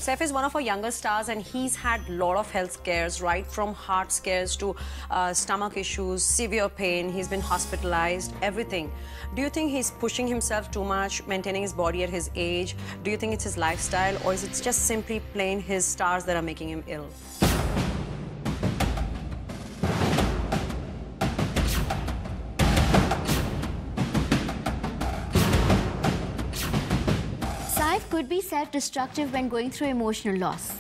Saif is one of our younger stars and he's had a lot of health scares, right from heart scares to stomach issues, severe pain. He's been hospitalized, everything. Do you think he's pushing himself too much, maintaining his body at his age? Do you think it's his lifestyle, or is it just simply plain his stars that are making him ill? Saif could be self-destructive when going through emotional loss.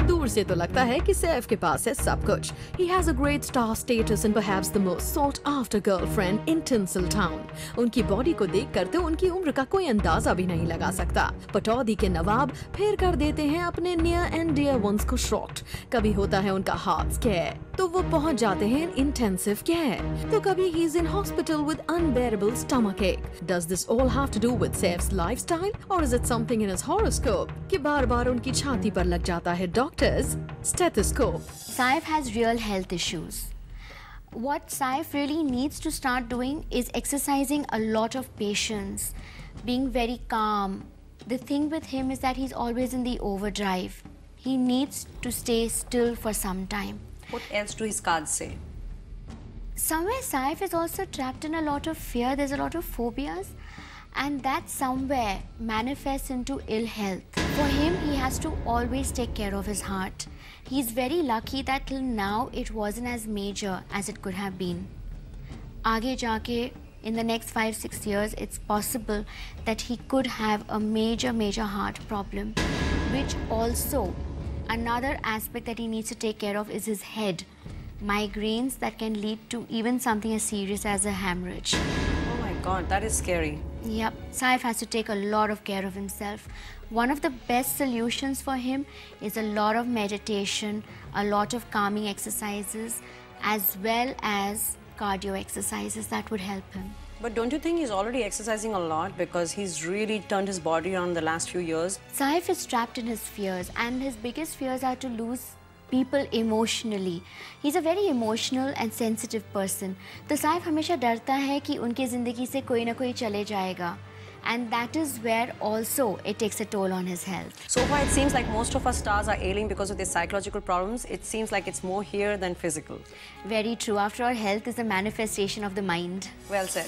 दूर से तो लगता है कि सैफ के पास है सब कुछ. He has a great star status and perhaps the most sought after girlfriend in Tinseltown. उनकी बॉडी को देखकर तो उनकी उम्र का कोई अंदाजा भी नहीं लगा सकता. पटौदी के नवाब फिर कर देते हैं अपने नियर एंड डियर वंस को शॉर्ट. कभी होता है उनका हार्ट स्केयर तो वो पहुंच जाते हैं इंटेंसिव केयर. तो कभी he is in hospital with unbearable stomach ache. Does this all have to do with Saif's lifestyle or is it something in his horoscope कि बार-बार उनकी छाती पर लग जाता है doctors stethoscope. Saif has real health issues. What Saif really needs to start doing is exercising a lot of patience, being very calm. The thing with him is that he's always in the overdrive. He needs to stay still for some time. What else do his cards say? Somewhere Saif is also trapped in a lot of fear. There's a lot of phobias, and that somewhere manifests into ill health. For him, he has to always take care of his heart. He's very lucky that till now it wasn't as major as it could have been. Aage jaake, in the next 5-6 years, it's possible that he could have a major heart problem, which also another aspect that he needs to take care of is his head. Migraines that can lead to even something as serious as a hemorrhage. Oh my God, that is scary. Yep, Saif has to take a lot of care of himself. One of the best solutions for him is a lot of meditation, a lot of calming exercises, as well as cardio exercises that would help him. But don't you think he's already exercising a lot because he's really turned his body around the last few years? Saif is trapped in his fears, and his biggest fears are to lose people emotionally. He's a very emotional and sensitive person. तो Saif हमेशा डरता है कि उनकी ज़िंदगी से कोई ना कोई चले जाएगा. And that is where also it takes a toll on his health. So far, it seems like most of our stars are ailing because of their psychological problems. It seems like it's more here than physical. Very true. After all, health is a manifestation of the mind. Well said.